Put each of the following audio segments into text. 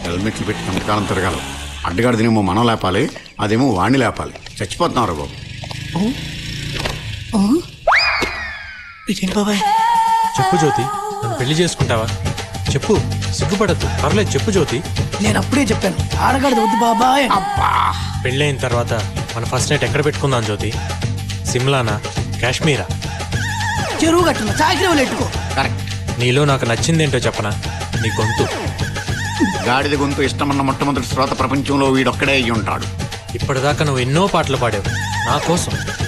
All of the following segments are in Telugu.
హెల్మెట్లు పెట్టి ఎంతకాలం తిరగాలి. అడ్డగాడిదేమో మనం లేపాలి, అదేమో వాణ్ణి లేపాలి. చచ్చిపోతున్నాం రా బాబు. ఇదేంటి బాబాయ్? చెప్పు జ్యోతి, నన్ను పెళ్లి చేసుకుంటావా? చెప్పు, సిగ్గుపడద్దు, పర్లేదు చెప్పు జ్యోతి. నేను అప్పుడే చెప్పాను ఆడగాడిది వద్దు బాబాయ్. పెళ్ళైన తర్వాత మన ఫస్ట్ నైట్ ఎక్కడ పెట్టుకుందాం జ్యోతి? సిమ్లానా, కాశ్మీరా? చెరువు కట్టున్నా చాకరీ ఎట్టుకో. కరెక్ట్. నీలో నాకు నచ్చిందేంటో చెప్పనా? నీ గొంతు. గాడిద గొంతు ఇష్టమన్న మొట్టమొదటి శ్రోత ప్రపంచంలో వీడొక్కడే అయ్యి ఉంటాడు. ఇప్పటిదాకా నువ్వు ఎన్నో పాటలు పాడావు.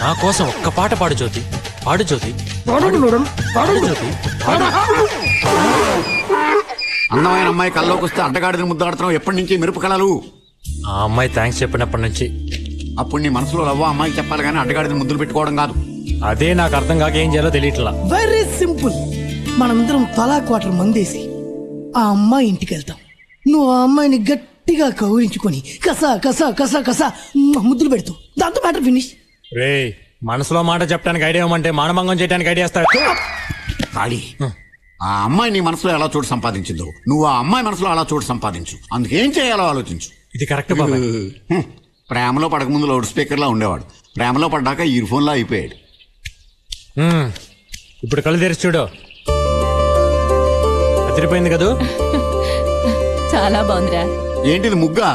నా కోసం ఒక్క పాట పాడు జ్యోతి. పాడు జ్యోతి, పాడు జ్యోతి. అందమైన అమ్మాయి కల్లోకి వస్తే అడ్డగాడిదని ముద్దాడుతున్నావు. ఎప్పటి నుంచి మెరుపు కళలు? ఆ అమ్మాయి థ్యాంక్స్ చెప్పినప్పటి నుంచి. అప్పుడు నీ మనసులో లవ్వ అమ్మాయికి చెప్పాలి కానీ అడ్డగాడిని ముద్దులు పెట్టుకోవడం కాదు. అదే నాకు అర్థం కాక ఏం చేయాలో తెలియట్లా. Very simple. మనమిద్దరం తలా క్వార్టర్ మందేసి ఆ అమ్మాయి ఇంటికి వెళ్తాం. నువ్వు ఆ అమ్మాయిని గట్టిగా కౌరించుకొని కసా కసా కసా కసా ముద్దులు పెడతావు. దాంతో మ్యాటర్ ఫినిష్. రే, మనసులో మాట చెప్పడానికి ఐడియా ఇవ్వమంటే మానభంగం చేయడానికి ఐడియా ఇస్తాడు. ఖాళీ. ఆ అమ్మాయి నీ మనసులో ఎలా చోటు సంపాదించిందో నువ్వు ఆ అమ్మాయి మనసులో అలా చోటు సంపాదించు. అందుకేం చేయాలో ఆలోచించు. ఇది కరెక్ట్ బాబాయ్. ప్రేమలో పడకముందు లౌడ్ స్పీకర్లా ఉండేవాడు. ప్రేమలో పడ్డాక ఇయర్ ఫోన్లా అయిపోయాడు. ఇప్పుడు కళ్ళు తెరిచి చూడు. అదిరిపోయింది కదూ? చాలా బాగుందిరా. ఏంటిది ముగ్గా?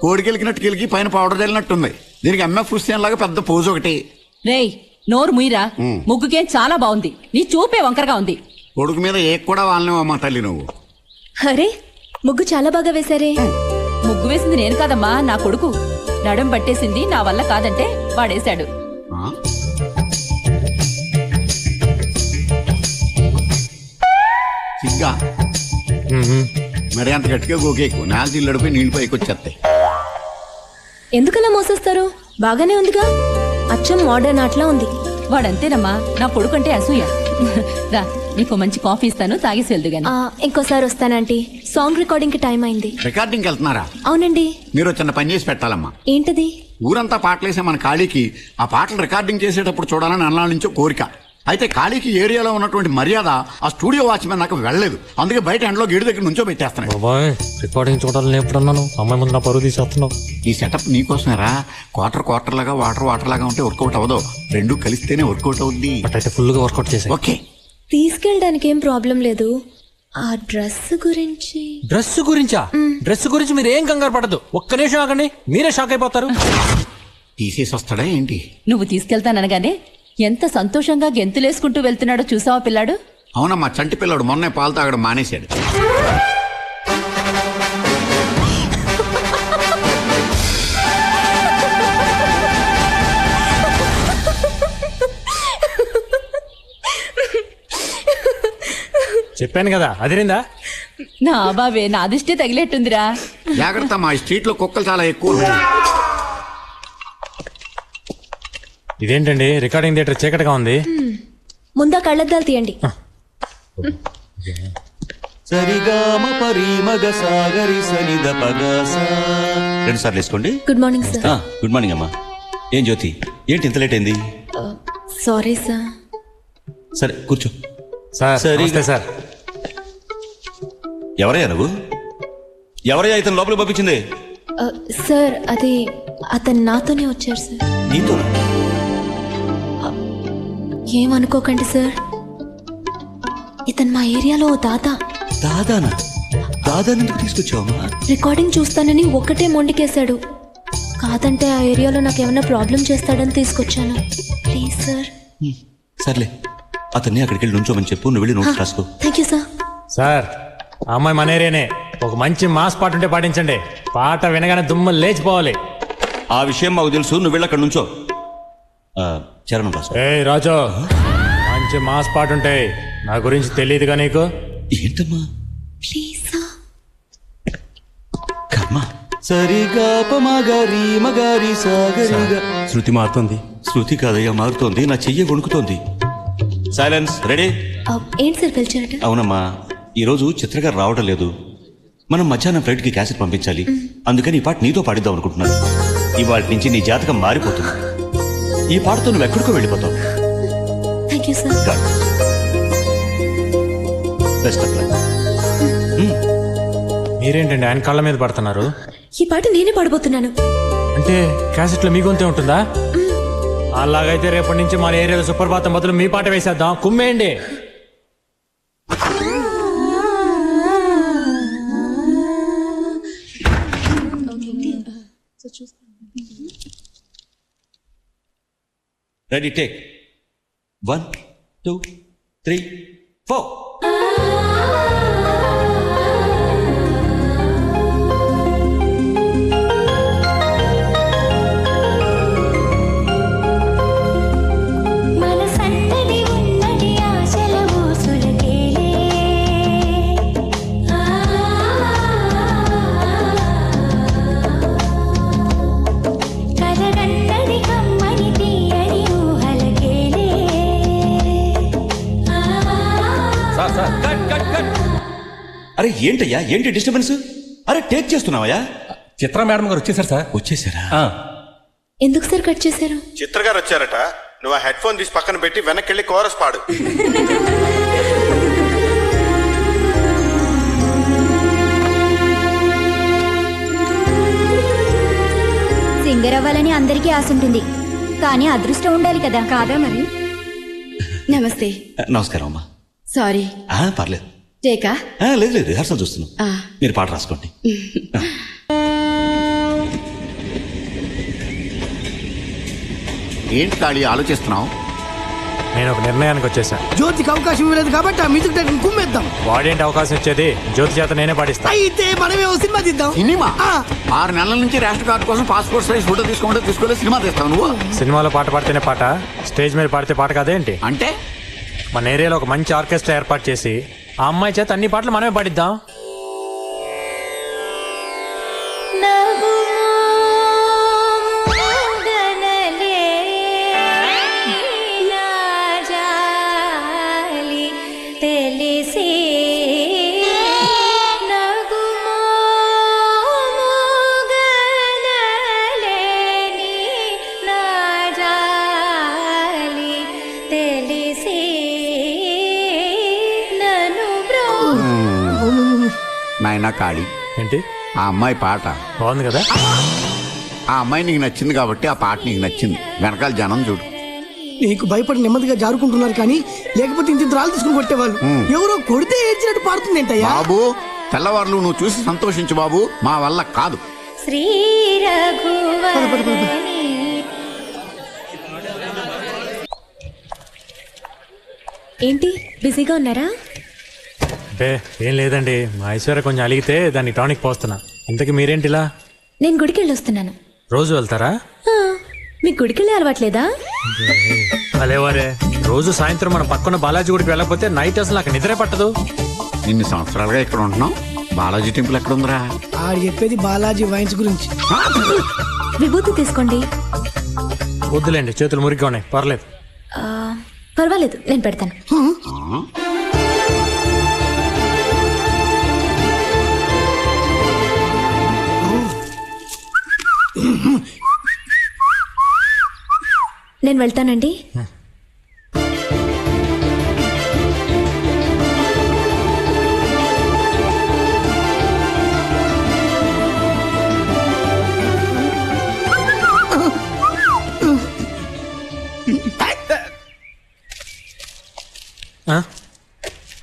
కోడికెలికినట్టు కెలికి పైన పౌడర్ చల్లినట్టుంది. దీనికి ఎంఎఫ్ హుస్సేన్ లాగా పెద్ద పోజు ఒకటి. రేయ్, నోరు ముయిరా. ముగ్గుకేం చాలా బాగుంది. నీ చూపే వంకరగా ఉంది. కొడుకు మీద ఏ కూడా వాళ్ళనేవమ్మా తల్లి నువ్వు. అరే, ముగ్గు చాలా బాగా వేశారే. ముగ్గు వేసింది నేను కాదమ్మా, నా కొడుకు. నడుం పట్టేసింది నా వల్ల కాదంటే వాడేశాడు. సిగ్గా మరి అంత గట్టిగా గోకేకు. నాలుగు ఇల్లడిపోయి నీళ్ళు పైకి వచ్చేస్తాయి. ఎందుకలా మోసేస్తారు? బాగానే ఉందిగా. అచ్చం మోడర్న్ ఆటలా ఉంది. వాడంతేనమ్మా, నా కొడుకంటే అసూయ. రా, నీకు మంచి కాఫీ ఇస్తాను, తాగేసి వెళ్దు గాని. ఇంకోసారి వస్తానంటీ. సాంగ్ రికార్డింగ్ కి టైం అయింది. రికార్డింగ్కి వెళ్తున్నారా? అవునండి. మీరు చిన్న పని చేసి పెట్టాలమ్మా. ఏంటది? ఊరంతా పాటలేసే మన ఖాళీకి ఆ పాటలు రికార్డింగ్ చేసేటప్పుడు చూడాలని అన్నాళ్ళ నుంచో కోరిక. అయితే ఖాళీకి ఏరియాలో ఉన్నటువంటి మర్యాద ఆ స్టూడియో వాచ్మెన్ నాకు వెళ్ళలేదు. అందుకే బయట ఎండలో గేడు దగ్గర నుంచో పెట్టేస్తున్నాను. బాబాయ్, రికార్డింగ్ చూడాలని ఎప్పుడన్నాను? అమ్మాయి ముందు నా పరువు తీసేస్తున్నావు. ఈ సెటప్ నీకోసమేరా. క్వార్టర్ లాగా వాటర్ లాగా ఉంటే వర్కౌట్ అవ్వదు. రెండు కలిస్తేనే వర్కౌట్ అవుద్ది. బట్ అయితే ఫుల్ గా వర్కౌట్ చేసే. ఓకే, తీసుకెళ్ళడానికి ఏం ప్రాబ్లం లేదు. ఆ డ్రెస్ గురించి. డ్రెస్ గురించా? డ్రెస్ గురించి మీరు ఏం కంగారు పడద్దు. ఒక్క నిమిషం ఆగండి, మీరే షాక్ అయిపోతారు. తీసేసి వస్తాడా ఏంటి? నువ్వు తీసుకెళ్తాననగానే ఎంత సంతోషంగా గెంతులేసుకుంటూ వెళ్తున్నాడో చూసావా పిల్లాడు? అవునమ్మా, చంటి పిల్లాడు మొన్నే పాలు తాగడం మానేశాడు. చెప్పాను కదా, అదిరిందా? నా బాబే, నా దిష్టే తగిలేట్టుందిరా. జాగ్రత్త, మా స్ట్రీట్ లో కుక్కలు చాలా ఎక్కువ ఉన్నాయి. ఇదేంటండి, రికార్డింగ్ థియేటర్ చీకటిగా ఉంది. ముందా కళ్ళద్దాలు తీయండి. సరిగామ పరిమగ సాగరి సనిద పగస. 2 సార్లు వేసుకోండి. Good morning sir. Good morning అమ్మా. ఏం జ్యోతి, ఏంటి ఇంత లేట్ అయింది? Sorry sir. సరే కూర్చో. సరే సార్. ఎవరయ్యా నువ్వు? ఎవరయ్యా ఇతను లోపలికి పంపించింది? సార్, అది అతను నాతోనే వచ్చారు సార్. నీతో? ఏమనుకోకండి సార్, ఇతను మా ఏరియాలో ఓ దాదా. దాదానా? దాదాని ఎందుకు తీసుకొచ్చావమ్మా? రికార్డింగ్ చూస్తానని ఒక్కటే మొండికేశాడు. కాదంటే ఆ ఏరియాలో నాకు ఏమైనా ప్రాబ్లం చేస్తాడని తీసుకొచ్చాను. Please sir. సర్లే, అతన్ని అక్కడికి వెళ్ళి నుంచోమని చెప్పు. నువ్వు వెళ్ళి నోట్స్ రాసుకో. Thank you sir. సార్, ఆ అమ్మాయి మన ఏరియానే. ఒక మంచి మాస్ పాట ఉంటే పాటించండి. పాట వినగానే దుమ్ము లేచిపోవాలి. ఆ విషయం మాకు తెలుసు. నువ్వు వెళ్ళి అక్కడ నుంచో. చరణం రాసుకో. ఏ రాజు, మంచి మాస్ పాట ఉంటాయి. నా గురించి తెలియదుగా నీకు? ఏంటమ్మా? Please sir. కర్మ. సరిగా పమగరి మగరి సాగరిగా. శృతి మారుతుంది. శృతి కాదయ్యా, మారుతోంది. నా చెయ్యి వణుకుతోంది. సైలెన్స్. రెడీ? ఏంటి సార్ పిలిచారట? అవునమ్మా, ఈరోజు చిత్రగారు రావడం లేదు. మనం మధ్యాహ్నం ఫ్లైట్కి క్యాసెట్ పంపించాలి. అందుకని ఈ పాట నీతో పాడిద్దాం అనుకుంటున్నాను. ఇవాళ నుంచి నీ జాతకం మారిపోతుంది. ఈ పాటతో నువ్వు ఎక్కడికో వెళ్ళిపోతావు. Thank you sir. Best of luck. మీరేంటండి ఆయన కాళ్ళ మీద పడుతున్నారు? ఈ పాట నేనే పాడబోతున్నాను. అంటే క్యాసెట్లో మీ గొంతే ఉంటుందా? అలాగైతే రేపటి నుంచి మన ఏరియాలో సుప్రభాతం బదులు మీ పాట వేసేద్దాం. కుమ్మేయండి. Ready take 1 2 3 4. మనసన్నది ఉన్నది ఆశల ఊసులకేలే కలగన్నది కమ్మని తీయని ఊహలకేలే అరే ఏంటయ్యా, ఏంటి డిస్టర్బెన్స్? అరే టేక్ చేస్తున్నావయ్యా? చిత్ర మేడం గారు వచ్చేసారు సార్. వచ్చేసారా? ఎందుకు సార్ కట్ చేశారు? చిత్ర గారు వచ్చారట. నువ్వు ఆ హెడ్ ఫోన్ తీసి పక్కన పెట్టి వెనక్కి వెళ్ళి కోరస్ పాడు. సింగర్ అవ్వాలని అందరికీ ఆశ ఉంటుంది, కానీ అదృష్టం ఉండాలి కదా. కాదా మరి? నమస్తే. నమస్కారం అమ్మా. సారీ. పర్లేదు. టేకా? లేదు లేదు, రిహార్సల్ చూస్తున్నాం. మీరు పాట రాసుకోండి. ఏంటి కాళీ ఆలోచిస్తున్నావు? నేను ఒక నిర్ణయానికి వచ్చేసా. జ్యోతికి అవకాశం ఇవ్వలేదు కాబట్టి ఆ మ్యూజిక్ డైరెక్టర్ కుమ్మేద్దాం. వాడేంటి అవకాశం ఇచ్చేది? జ్యోతి చేత నేనే పాటిస్తా. అయితే మనమే ఓ సినిమా తీద్దాం. సినిమా? 6 నెలల నుంచి రేషన్ కార్డు కోసం పాస్పోర్ట్ సైజ్ ఫోటో తీసుకోలేదు, సినిమా తీస్తావు నువ్వు? సినిమాలో పాట పాడితేనే పాట, స్టేజ్ మీద పాడితే పాట కాదేంటి? అంటే మన ఏరియాలో ఒక మంచి ఆర్కెస్ట్రా ఏర్పాటు చేసి ఆ అమ్మాయి చేత అన్ని పాటలు మనమే పాడిద్దాం. తెలిసి నాయనా కాళీ, ఏంటి ఆ అమ్మాయి పాట బాగుంది కదా? ఆ అమ్మాయి నీకు నచ్చింది కాబట్టి ఆ పాట నీకు నచ్చింది. వెనకాల జనం చూడు. నీకు భయపడి నెమ్మదిగా జారుకుంటున్నారు కానీ లేకపోతే ఇంత రాళ్ళు తీసుకుని కొట్టేవాళ్ళు. ఎవరో కొడితే ఏడ్చినట్టు పాడుతుంది ఏంటయ్యా? బాబు, తెల్లవారులు నువ్వు చూసి సంతోషించు బాబు, మా వల్ల కాదు. శ్రీ రఘువరని. ఏంటి బిజీగా ఉన్నారా? బే ఏం లేదండి, మా ఐశ్వర్య కొంచెం అలిగితే దాన్ని టానిక్ పోస్తున్నా. ఇంతకీ మీరేంటిలా? నేను గుడికి వెళ్ళి వస్తున్నాను. రోజు వెళ్తారా? మీకు గుడికి వెళ్ళే అలవాట్లేదా? అలేవారే, రోజు సాయంత్రం మన పక్కన బాలాజీ గుడికి వెళ్ళకపోతే నైట్ అసలు నాకు నిద్రే పట్టదు. ఇన్ని సంవత్సరాలుగా ఇక్కడ ఉంటున్నాం, బాలాజీ టెంపుల్ ఎక్కడ ఉందిరా? ఆడు చెప్పేది బాలాజీ వైన్స్ గురించి. విభూతి తీసుకోండి. వద్దులేండి, చేతులు మురిగ్గా ఉన్నాయి, పర్లేదు. పర్వాలేదు, నేను పెడతాను. నేను వెళ్తానండి.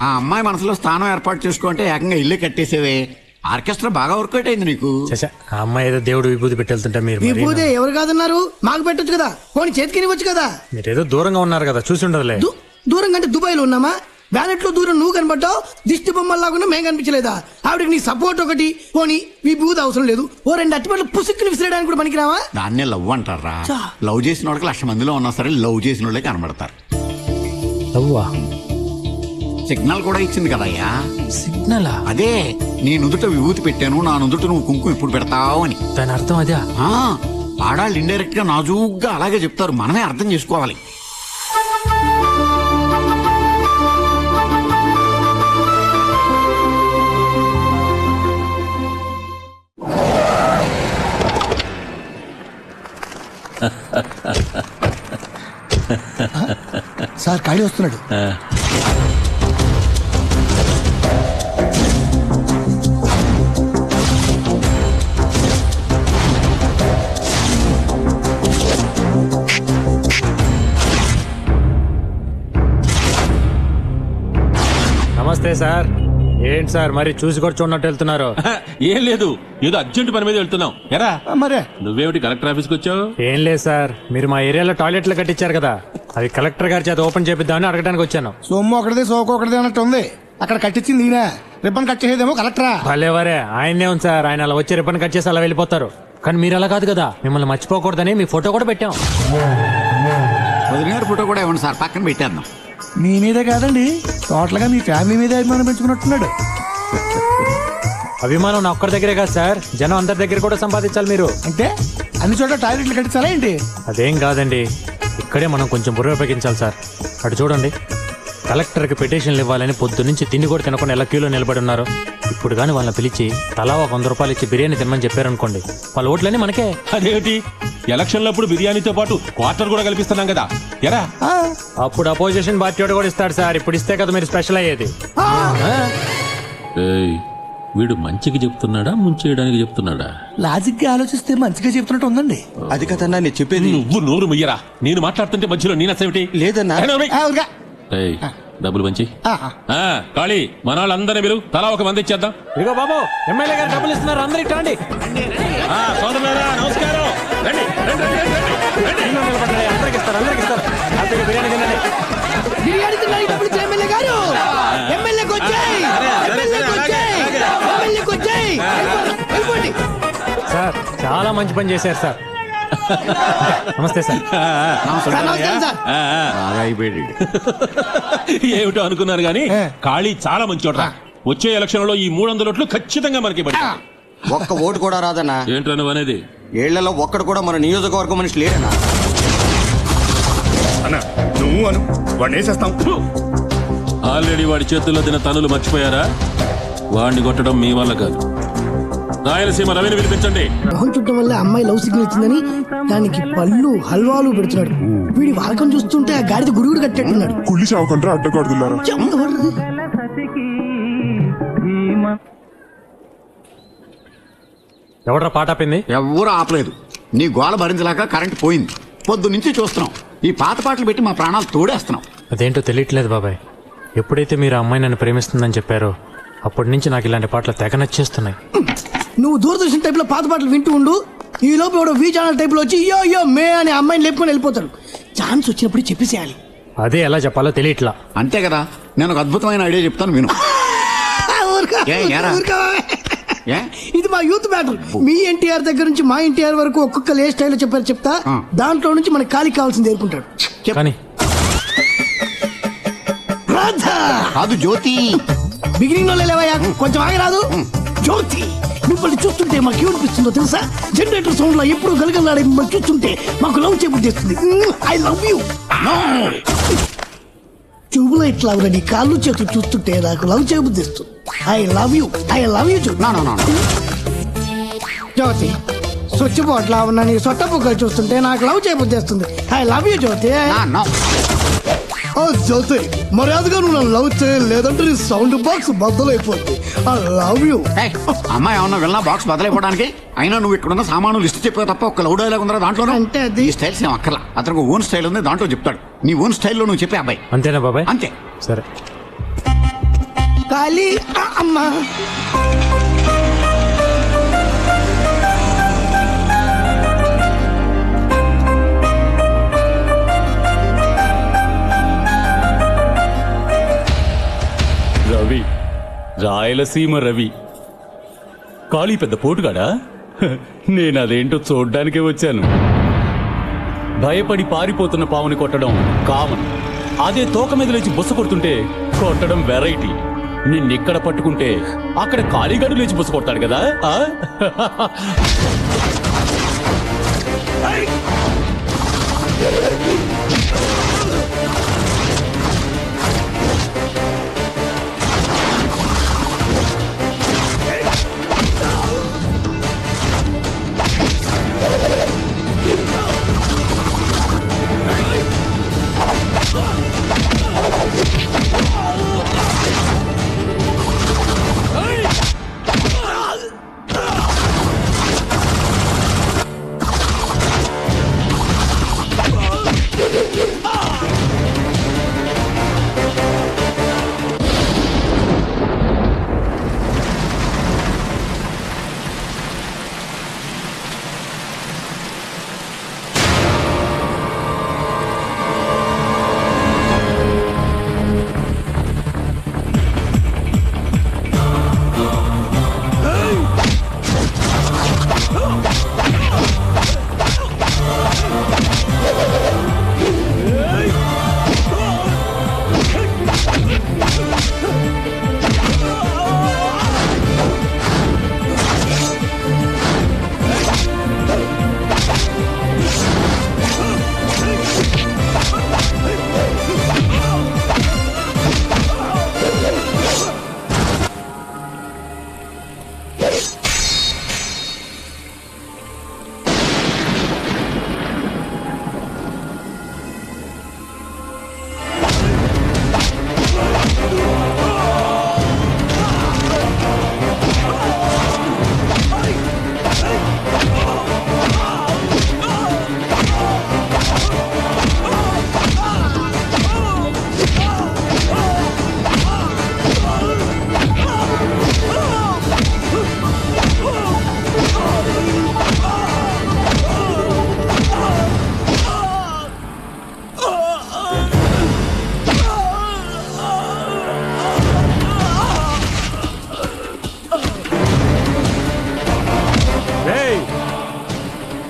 ఆ అమ్మాయి మనసులో స్థానం ఏర్పాటు చేసుకుంటే ఏకంగా ఇల్లు కట్టేసేవే. ఆర్కెస్ట్రా బాగా వర్కౌట్ అయింది నీకు. ఆ అమ్మాయి ఏదో దేవుడు విభూతి పెట్టెళ్తుంటే మీరు విభూతి ఎవరు కాదన్నారు? మాకు పెట్టొచ్చు కదా, పోనీ చేతికి ఇవ్వచ్చు కదా. మీరేదో దూరంగా ఉన్నారు కదా, చూసి ఉండదులే. దూరంగా అంటే దుబాయ్ లో ఉన్నామా? బ్యాలెట్ లో దూరం నువ్వు కనబడ్డావు, దిష్టి బొమ్మల్లాగా మేము కనిపించలేదా? ఆవిడకి నీ సపోర్ట్ ఒకటి, పోనీ విభూతి అవసరం లేదు, ఓ 2 అట్టిపట్లు పుసుక్కుని విసిరేయడానికి కూడా పనికిరావా? దాన్నే లవ్ అంటారా? లవ్ చేసిన వాళ్ళకి 1,00,000 మందిలో ఉన్నా సరే లవ్ చేసిన వాళ్ళే కనబడతారు. సిగ్నల్ కూడా ఇచ్చింది కదయ్యా. సిగ్నలా? అదే, నీ నుదుట విభూతి పెట్టాను, నా నుదుట నువ్వు కుంకుమ ఇప్పుడు పెడతావు అని. దాని అర్థం అదే. ఆడాళ్ళు ఇండైరెక్ట్ గా నాజూగ్గా అలాగే చెప్తారు, మనమే అర్థం చేసుకోవాలి. సార్ ఖాళీ వస్తున్నాడు. నమస్తే సార్. ఏంటి సార్ మరి చూసి కూడా చూడనట్టు వెళ్తున్నారు? ఏం లేదు, ఏదో అర్జెంట్ పని మీద వెళ్తున్నాం. ఎరా మరే నువ్వేమిటి కలెక్టర్ ఆఫీస్కి వచ్చావు? ఏం లేదు సార్, మీరు మా ఏరియాలో టాయిలెట్లు కట్టించారు కదా, అవి కలెక్టర్ గారి చేత ఓపెన్ చేపిద్దామని అడగడానికి వచ్చాను. సొమ్ము ఒకటిది సోకు ఒకటిది అన్నట్టు ఉంది. అక్కడ కట్టించింది ఈయన, రిబ్బన్ కట్ చేసేదేమో కలెక్టరా. భలేవరే, ఆయన్నే ఉంది సార్. ఆయన అలా వచ్చి రిబ్బన్ కట్ చేసి అలా వెళ్ళిపోతారు. కానీ మీరు అలా కాదు కదా, మిమ్మల్ని మర్చిపోకూడదని మీ ఫోటో కూడా పెట్టాం. వదిన గారి ఫోటో కూడా ఇవ్వండి సార్, పక్కన పెట్టేద్దాం. మీ మీదే కాదండి, టోటల్ గా మీ ఫ్యామిలీ మీద అభిమానం పెంచుకున్నట్టున్నాడు. అభిమానం నా ఒక్కరి దగ్గరే కాదు సార్, జనం అందరి దగ్గర కూడా సంపాదించాలి మీరు. అంటే అన్ని చోట్ల టాయిలెట్లు కట్టించాలా ఏంటి? అదేం కాదండి, ఇక్కడే మనం కొంచెం బుర్ర ఉపయోగించాలి సార్. అటు చూడండి, కలెక్టర్కి పిటిషన్లు ఇవ్వాలని పొద్దున్నుంచి తిండి కూడా తినకుండా ఎలా క్యూలో నిలబడి ఉన్నారు. ఇప్పుడు కానీ వాళ్ళని పిలిచి తలా ఒక 100 రూపాయలు ఇచ్చి బిర్యానీ తినమని చెప్పారనుకోండి, వాళ్ళ ఓట్లన్నీ మనకే. అదేమిటి, ఎలక్షన్లప్పుడు బిర్యానీతో పాటు క్వార్టర్ కూడా కల్పిస్తున్నాం కదా. ఎరా అప్పుడు అపోజిషన్ పార్టీ వాడు కూడా ఇస్తాడు సార్, ఇప్పుడు ఇస్తే కదా మీరు స్పెషల్ అయ్యేది. వీడు మంచికి చెప్తున్నాడా ముంచేయడానికి చెప్తున్నాడా? లాజిక్ గా ఆలోచిస్తే మంచిగా చెప్తున్నట్టు ఉందండి. అది కదన్నా నేను చెప్పేది. నువ్వు నోరు ముయ్యరా, నేను మాట్లాడుతుంటే మధ్యలో నేను అసేమిటి? లేదన్నా. డబ్బులు మంచి ఖాళీ మన వాళ్ళందరినీ మీరు తలా ఒక మంది ఇచ్చేద్దాం. ఇదిగో బాబు, ఎమ్మెల్యే గారు డబ్బులు ఇస్తున్నారు, అందరికి రండి. నమస్కారం. అందరికి ఇస్తారు, అందరికి ఇస్తారు. హ్యాపీగా బిర్యానీ తినండి. బిర్యానీ తిన్నాడు డబ్బులు ఇచ్చే ఎమ్మెల్యే గారు. ఎమ్మెల్యేకి వచ్చాయి, ఎమ్మెల్యేకి వచ్చాయి, ఎమ్మెల్యేకి వచ్చాయి. వెళ్ళిపోండి సార్, చాలా మంచి పని చేశారు సార్. నమస్తే సార్. నమస్కారం సార్. బాగా అయిపోయాడు. ఏమిటో అనుకున్నారు గానీ ఖాళీ చాలా మంచి చోట. వచ్చే ఎలక్షన్ లో ఈ 300 ఓట్లు ఖచ్చితంగా మనకి పడి. ఒక్క ఓటు కూడా రాదన్నా. ఏంటో నువ్వు అనేది? ఏళ్లలో ఒక్కడు కూడా మన నియోజకవర్గం మనిషి లేడన్నా. అన్న నువ్వు అను వాడిని వేసేస్తాం. ఆల్రెడీ వాడి చేతుల్లో తిన తనులు మర్చిపోయారా? వాడిని కొట్టడం మీ వల్ల కాదు. రాయలసీమ రవిని పిలిపించండి. మొహం చుట్టం వల్ల అమ్మాయి లవ్ సిగ్నల్ ఇచ్చిందని దానికి పళ్ళు హల్వాలు పెడుతున్నాడు. వీడి వాడకం చూస్తుంటే ఆ గాడిద గురుగుడు కట్టేట్టున్నాడు. కుళ్ళి చావకుండా అడ్డగాడుతున్నారు. ఎవడ్రా పాట ఆపింది? ఎవ్వరూ ఆపలేదు. నీ గోల భరించలేక కరెంట్ పోయింది. పొద్దు నుంచి చూస్తున్నాం, ఈ పాత పాటలు పెట్టి మా ప్రాణాలు తోడేస్తున్నాం. అదేంటో తెలియట్లేదు బాబాయ్. ఎప్పుడైతే మీరు ఆ అమ్మాయి నన్ను ప్రేమిస్తుందని చెప్పారో అప్పటి నుంచి నాకు ఇలాంటి పాటలు తెగ నచ్చేస్తున్నాయి. నువ్వు దూరదర్శన్ టైప్ లో పాత పాటలు వింటూ ఉండు. ఈ లోపు ఎవడో వి ఛానల్ టైప్ లో వచ్చి యో యో మే అని అమ్మాయిని లేపుకొని వెళ్ళిపోతాడు. ఛాన్స్ వచ్చినప్పుడు చెప్పేసేయాలి. అదే ఎలా చెప్పాలో తెలియట్లా. అంతే కదా, నేను ఒక అద్భుతమైన ఐడియా చెప్తాను విను. ఇది మా యూత్ బ్యాటిల్. మీ ఎన్టీఆర్ దగ్గర నుంచి మా ఎన్టీఆర్ వరకు ఒక్కొక్క ఏ స్టైల్ చెప్పారు చెప్తా. దాంట్లో నుంచి మనకి ఖాళీ కావాల్సింది ఏర్కుంటాడు. కానీ కాదు జ్యోతి, బిగినింగ్ లో లేవయ్యా, కొంచెం ఆగరాదు. జ్యోతి, మిమ్మల్ని చూస్తుంటే మాకు ఏమనిపిస్తుందో తెలుసా? జనరేటర్ సౌండ్ లో ఎప్పుడు గలగలాడే మిమ్మల్ని చూస్తుంటే మాకు లవ్ చేయబుద్ధిస్తుంది. I love you. ట్యూబ్లైట్ లాగా నీ కాళ్ళు చేతులు చూస్తుంటే నాకు లవ్ చేయబుద్ధిస్తుంది. I love you, I love you. Jyoti, switch board లా ఉన్న నీ సొట్ట బుగ్గలు చూస్తుంటే నాకు లవ్ చేయబుద్ధిస్తుంది. I love you Jyoti. ఓ జ్యోతి, మర్యాదగా నువ్వు నన్ను లవ్ చేయలేదంటే నీ సౌండ్ బాక్స్ బద్దలైపోతుంది. I love you. అమ్మాయి ఏమన్నా వెళ్ళినా బాక్స్ బదలైపోవడానికి? అయినా నువ్వు ఇక్కడున్న సామాను లిస్ట్ చెప్పే తప్ప ఒక లవ్ డైలాగ్ ఉందా దాంట్లో? అంటే అది ఈ స్టైల్స్ ఏం అక్కర్లా, అతనికి ఓన్ స్టైల్ ఉంది, దాంట్లో చెప్తాడు. నీ ఓన్ స్టైల్లో నువ్వు చెప్పే అబ్బాయి. అంతేనా బాబాయ్? అంతే. సరే. ఖాళీ అమ్మా. రవి, రాయలసీమ రవి. ఖాళీ పెద్ద పోటుగాడా? నేను అదేంటో చూడ్డానికే వచ్చాను. భయపడి పారిపోతున్న పావుని కొట్టడం కామన్. అదే తోక మీద లేచి బుస కొడుతుంటే కొట్టడం వెరైటీ. నిన్నెక్కడ పట్టుకుంటే అక్కడ ఖాళీగాడు లేచి బుస కొడతాడు కదా.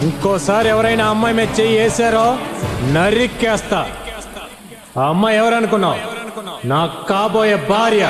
ఇంకోసారి ఎవరైనా అమ్మాయి మీద చెయ్యి వేసారో నరికేస్తా. ఆ అమ్మాయి ఎవరనుకున్నావు? నా కాబోయే భార్య.